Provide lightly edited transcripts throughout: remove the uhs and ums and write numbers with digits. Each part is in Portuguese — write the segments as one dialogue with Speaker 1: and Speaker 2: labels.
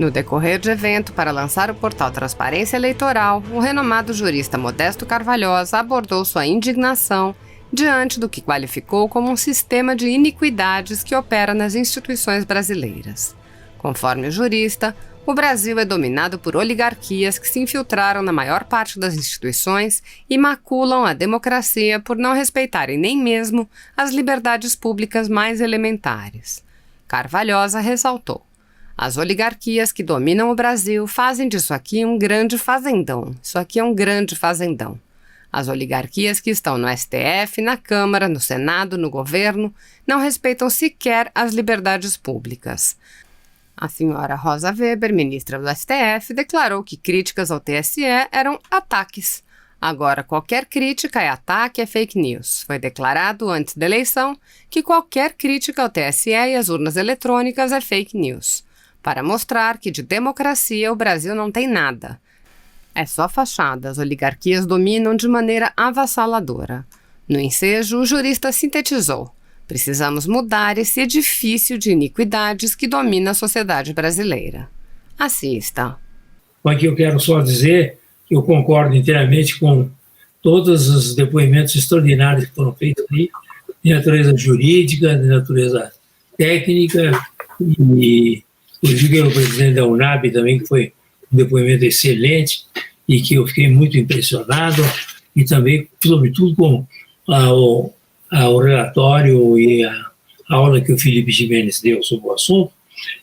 Speaker 1: No decorrer de evento para lançar o portal Transparência Eleitoral, o renomado jurista Modesto Carvalhosa abordou sua indignação diante do que qualificou como um sistema de iniquidades que opera nas instituições brasileiras. Conforme o jurista, o Brasil é dominado por oligarquias que se infiltraram na maior parte das instituições e maculam a democracia por não respeitarem nem mesmo as liberdades públicas mais elementares. Carvalhosa ressaltou: as oligarquias que dominam o Brasil fazem disso aqui um grande fazendão. Isso aqui é um grande fazendão. As oligarquias que estão no STF, na Câmara, no Senado, no governo, não respeitam sequer as liberdades públicas. A senhora Rosa Weber, ministra do STF, declarou que críticas ao TSE eram ataques. Agora, qualquer crítica é ataque, é fake news. Foi declarado antes da eleição que qualquer crítica ao TSE e às urnas eletrônicas é fake news, para mostrar que de democracia o Brasil não tem nada. É só fachada, as oligarquias dominam de maneira avassaladora. No ensejo, o jurista sintetizou: precisamos mudar esse edifício de iniquidades que domina a sociedade brasileira. Assista.
Speaker 2: Aqui eu quero só dizer que eu concordo inteiramente com todos os depoimentos extraordinários que foram feitos aí, de natureza jurídica, de natureza técnica, e eu digo ao presidente da UNAB também, que foi um depoimento excelente e que eu fiquei muito impressionado, e também, sobretudo, com o relatório e a aula que o Felipe Jimenez deu sobre o assunto.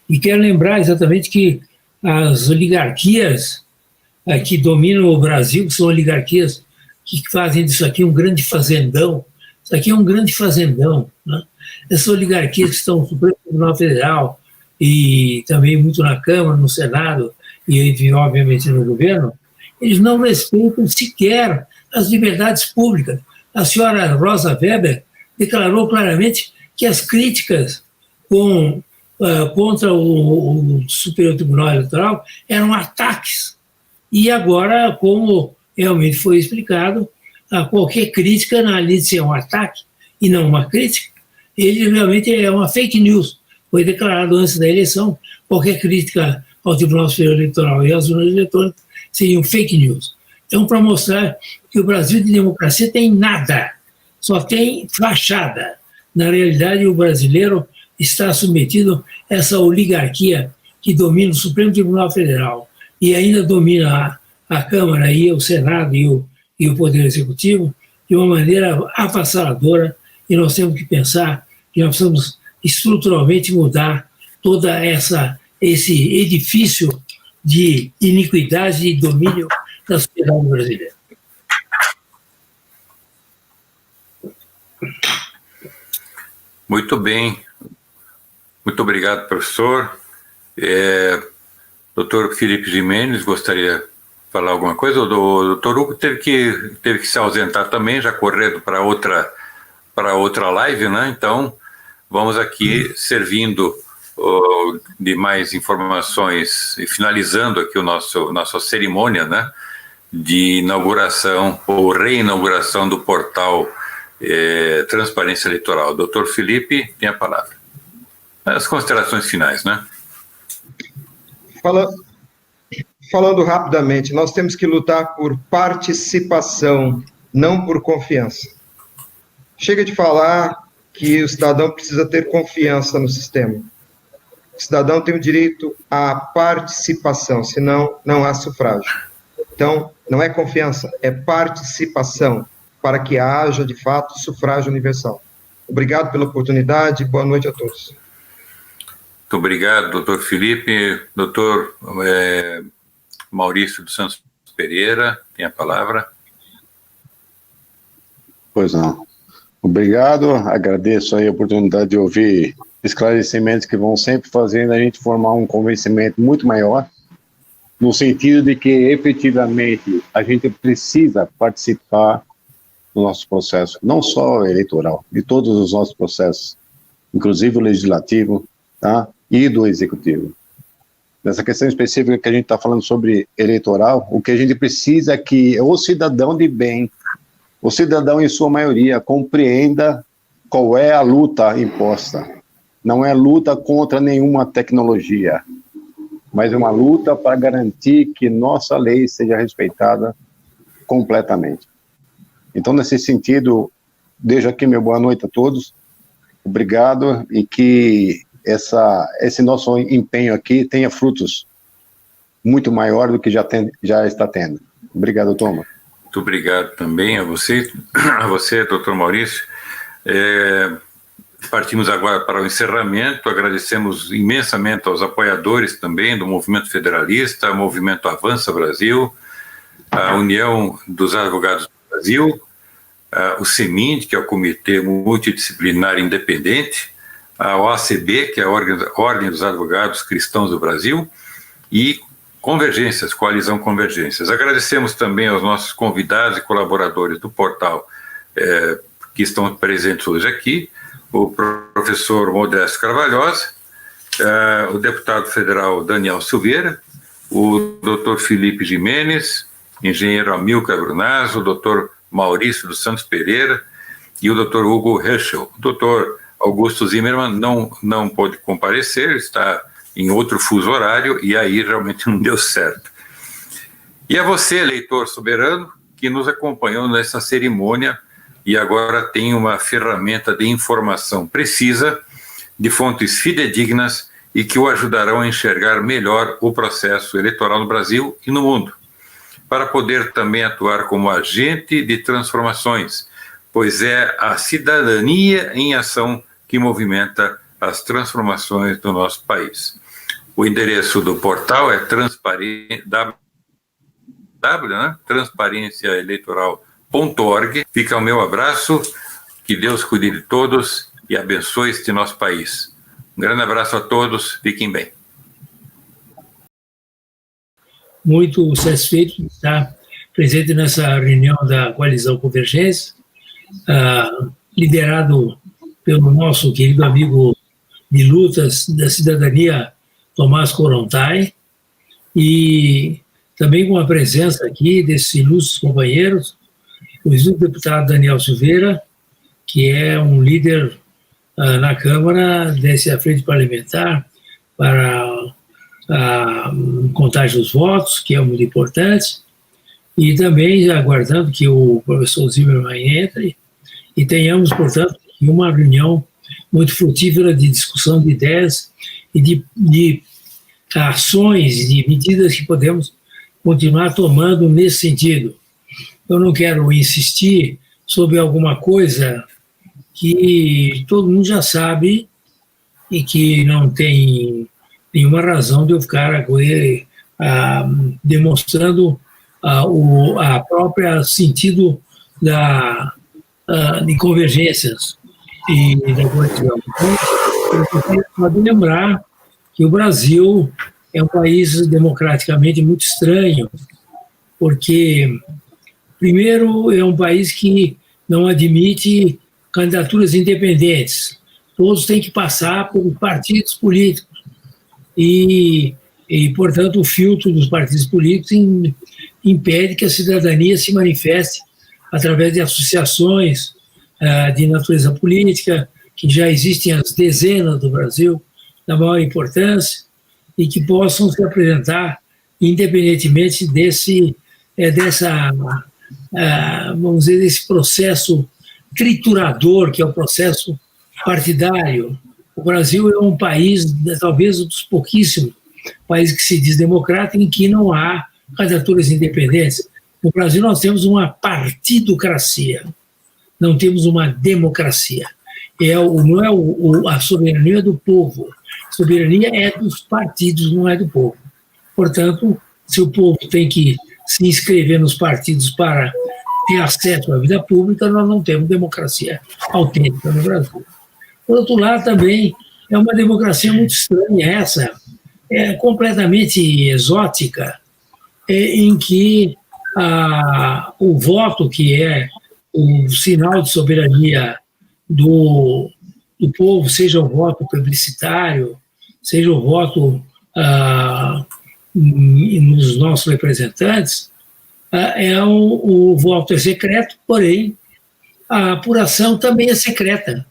Speaker 2: E quero lembrar exatamente que as oligarquias que dominam o Brasil, que são oligarquias que fazem disso aqui um grande fazendão. Isso aqui é um grande fazendão, né? Essas oligarquias que estão no Supremo Tribunal Federal e também muito na Câmara, no Senado e, obviamente, no governo, eles não respeitam sequer as liberdades públicas. A senhora Rosa Weber declarou claramente que as críticas contra o Superior Tribunal Eleitoral eram ataques. E agora, como realmente foi explicado, qualquer crítica, além de ser um ataque e não uma crítica, ele realmente é uma fake news. Foi declarado antes da eleição, qualquer crítica ao Tribunal Superior Eleitoral e às urnas eletrônicas seriam fake news. Então, para mostrar que o Brasil de democracia tem nada, só tem fachada. Na realidade, o brasileiro está submetido a essa oligarquia que domina o Supremo Tribunal Federal e ainda domina a Câmara e o Senado e o Poder Executivo de uma maneira avassaladora, e nós temos que pensar que nós precisamos estruturalmente mudar toda esse edifício de iniquidade e domínio da sociedade brasileira.
Speaker 3: Muito bem. Muito obrigado, professor. Doutor Felipe Jimenez, gostaria de falar alguma coisa? O doutor Hugo teve que se ausentar também, já correndo para outra live, né? Então, vamos aqui servindo de mais informações e finalizando aqui nossa cerimônia, né, de inauguração ou reinauguração do portal Transparência Eleitoral. Doutor Felipe, tem a palavra. As considerações finais, né?
Speaker 4: Falando rapidamente, nós temos que lutar por participação, não por confiança. Chega de falar que o cidadão precisa ter confiança no sistema. O cidadão tem o direito à participação, senão não há sufrágio. Então, não é confiança, é participação, para que haja, de fato, sufrágio universal. Obrigado pela oportunidade, boa noite a todos.
Speaker 3: Muito obrigado, doutor Felipe. Doutor Maurício dos Santos Pereira, tem a palavra.
Speaker 5: Pois não. Obrigado, agradeço aí a oportunidade de ouvir esclarecimentos que vão sempre fazendo a gente formar um convencimento muito maior, no sentido de que, efetivamente, a gente precisa participar do nosso processo, não só eleitoral, de todos os nossos processos, inclusive o legislativo, tá? E do executivo. Nessa questão específica que a gente está falando sobre eleitoral, o que a gente precisa é que o cidadão de bem, o cidadão em sua maioria, compreenda qual é a luta imposta. Não é luta contra nenhuma tecnologia, mas é uma luta para garantir que nossa lei seja respeitada completamente. Então, nesse sentido, deixo aqui meu boa noite a todos, obrigado, e que esse nosso empenho aqui tenha frutos muito maior do que já está tendo. Obrigado, Thomas.
Speaker 3: Muito obrigado também a você, doutor Maurício. Partimos agora para o encerramento, agradecemos imensamente aos apoiadores também do Movimento Federalista, ao Movimento Avança Brasil, a União dos Advogados do Brasil, o CEMIND, que é o Comitê Multidisciplinar Independente, a OACB, que é a Ordem dos Advogados Cristãos do Brasil, e Convergências, Coalizão Convergências. Agradecemos também aos nossos convidados e colaboradores do portal que estão presentes hoje aqui, o professor Modesto Carvalhosa, o deputado federal Daniel Silveira, o doutor Felipe Jimenez, engenheiro Amilcar Brunazzo, o doutor Maurício dos Santos Pereira e o doutor Hugo Heschel. O doutor Augusto Zimmermann não pôde comparecer, está em outro fuso horário, e aí realmente não deu certo. E a você, eleitor soberano, que nos acompanhou nessa cerimônia e agora tem uma ferramenta de informação precisa, de fontes fidedignas e que o ajudarão a enxergar melhor o processo eleitoral no Brasil e no mundo, para poder também atuar como agente de transformações, pois é a cidadania em ação que movimenta as transformações do nosso país. O endereço do portal é transparenciaeleitoral.org. Fica o meu abraço, que Deus cuide de todos e abençoe este nosso país. Um grande abraço a todos, fiquem bem.
Speaker 2: Muito satisfeito de estar presente nessa reunião da Coalizão Convergência, liderado pelo nosso querido amigo de lutas da cidadania, Tomás Korontai, e também com a presença aqui desses ilustres companheiros, o deputado Daniel Silveira, que é um líder na Câmara dessa frente parlamentar para a contagem dos votos, que é muito importante, e também aguardando que o professor Zimmermann entre e tenhamos, portanto, uma reunião muito frutífera de discussão de ideias e de ações, de medidas que podemos continuar tomando nesse sentido. Eu não quero insistir sobre alguma coisa que todo mundo já sabe e que não tem nenhuma razão de eu ficar demonstrando a própria sentido de convergências e da coalizão. Então, pode lembrar que o Brasil é um país democraticamente muito estranho, porque, primeiro, é um país que não admite candidaturas independentes. Todos têm que passar por partidos políticos. E portanto, o filtro dos partidos políticos impede que a cidadania se manifeste através de associações de natureza política, que já existem as dezenas do Brasil, da maior importância, e que possam se apresentar independentemente desse processo triturador, que é o processo partidário. O Brasil é um país, talvez um dos pouquíssimos países que se diz democrático, em que não há candidaturas independentes. No Brasil nós temos uma partidocracia, não temos uma democracia. Não é a soberania do povo, a soberania é dos partidos, não é do povo. Portanto, se o povo tem que se inscrever nos partidos para ter acesso à vida pública, nós não temos democracia autêntica no Brasil. Por outro lado, também é uma democracia muito estranha essa, é completamente exótica, em que o voto, que é o sinal de soberania do povo, seja o voto plebiscitário, seja o voto nos nossos representantes, o voto é secreto, porém a apuração também é secreta.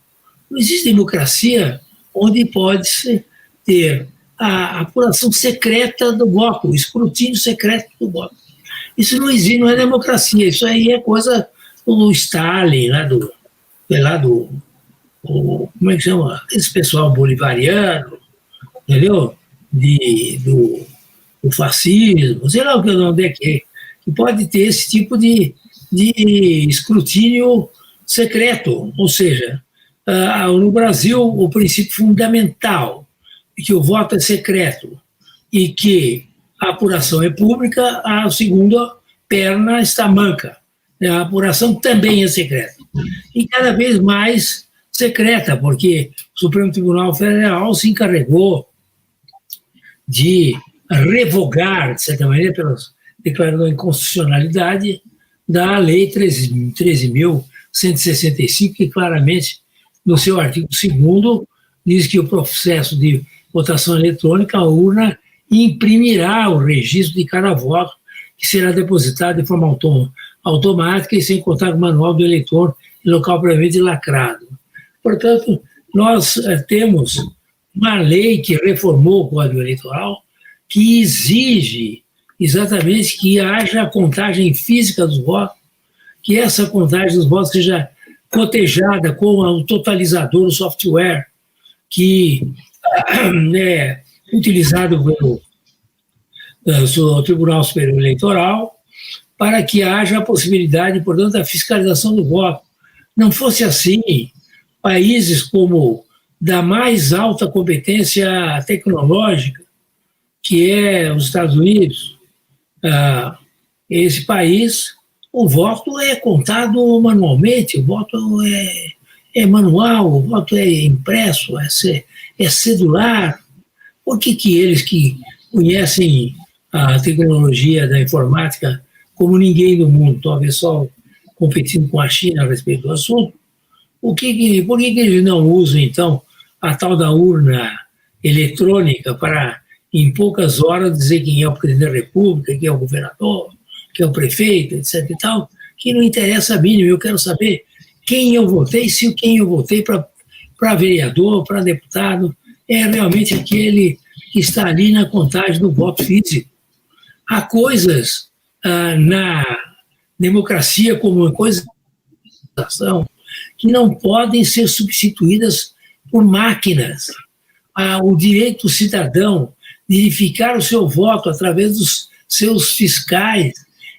Speaker 2: Não existe democracia onde pode-se ter a apuração secreta do voto, o escrutínio secreto do voto. Isso não existe, não é democracia, isso aí é coisa do Stalin, como é que chama? Esse pessoal bolivariano, entendeu? Do fascismo, sei lá onde é que pode ter esse tipo de escrutínio secreto, ou seja, no Brasil o princípio fundamental de que o voto é secreto e que a apuração é pública, a segunda perna está manca. A apuração também é secreta. E cada vez mais secreta, porque o Supremo Tribunal Federal se encarregou de revogar, de certa maneira, declarando a inconstitucionalidade da Lei 13.165, que claramente, no seu artigo 2º, diz que o processo de votação eletrônica, a urna imprimirá o registro de cada voto, que será depositado de forma automática e sem contar com o manual do eleitor em local previamente lacrado. Portanto, nós temos uma lei que reformou o Código Eleitoral, que exige exatamente que haja a contagem física dos votos, que essa contagem dos votos seja cotejada com o totalizador, o software, que é utilizado pelo Tribunal Superior Eleitoral, para que haja a possibilidade, portanto, da fiscalização do voto. Não fosse assim, países como da mais alta competência tecnológica, que é os Estados Unidos, esse país, o voto é contado manualmente, o voto é manual, o voto é impresso, é cedular. Por que eles que conhecem a tecnologia da informática como ninguém no mundo, talvez só competindo com a China a respeito do assunto, por que eles não usam, então, a tal da urna eletrônica para, em poucas horas, dizer quem é o presidente da República, quem é o governador, quem é o prefeito, etc. e tal, que não interessa a mínimo. Eu quero saber quem eu votei, se quem eu votei para vereador, para deputado, é realmente aquele que está ali na contagem do voto físico. Há coisas na democracia como coisas que não podem ser substituídas por máquinas. O direito do cidadão de verificar o seu voto através dos seus fiscais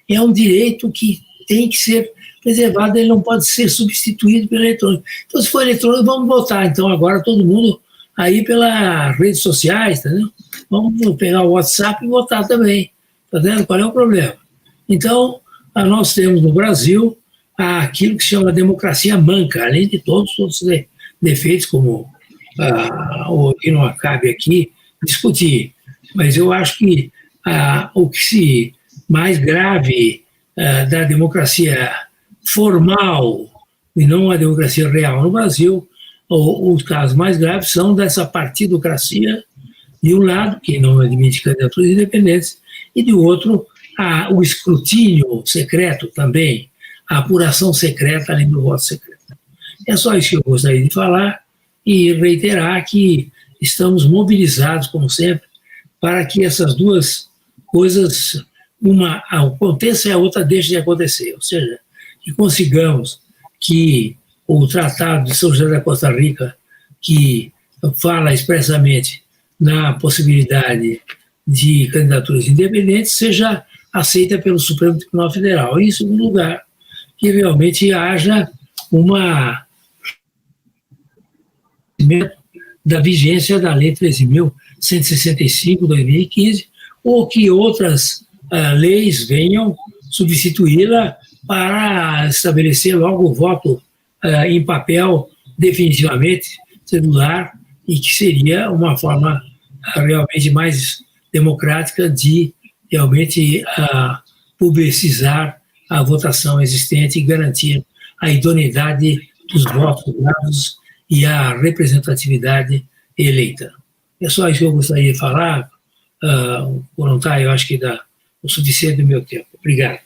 Speaker 2: é um direito que tem que ser preservado, ele não pode ser substituído pelo eletrônico. Então, se for eletrônico, vamos votar. Então, agora todo mundo aí pelas redes sociais, entendeu? Vamos pegar o WhatsApp e votar também. Está vendo qual é o problema? Então, nós temos no Brasil aquilo que se chama democracia manca, além de todos os defeitos, como que não cabe aqui discutir. Mas eu acho que o que se mais grave da democracia formal e não a democracia real no Brasil, os casos mais graves são dessa partidocracia, de um lado, que não admite candidaturas independentes, e de outro, o escrutínio secreto também, a apuração secreta além do voto secreto. É só isso que eu gostaria de falar e reiterar que estamos mobilizados, como sempre, para que essas duas coisas, uma aconteça e a outra deixe de acontecer, ou seja, que consigamos que o Tratado de São José da Costa Rica, que fala expressamente na possibilidade de candidaturas independentes, seja aceita pelo Supremo Tribunal Federal. E, em segundo lugar, que realmente haja uma da vigência da Lei 13.165, 2015, ou que outras leis venham substituí-la para estabelecer logo o voto em papel definitivamente celular, e que seria uma forma realmente mais democrática de realmente publicizar a votação existente e garantir a idoneidade dos votos dados e a representatividade eleita. É só isso que eu gostaria de falar, por não estar, eu acho que dá o suficiente do meu tempo. Obrigado.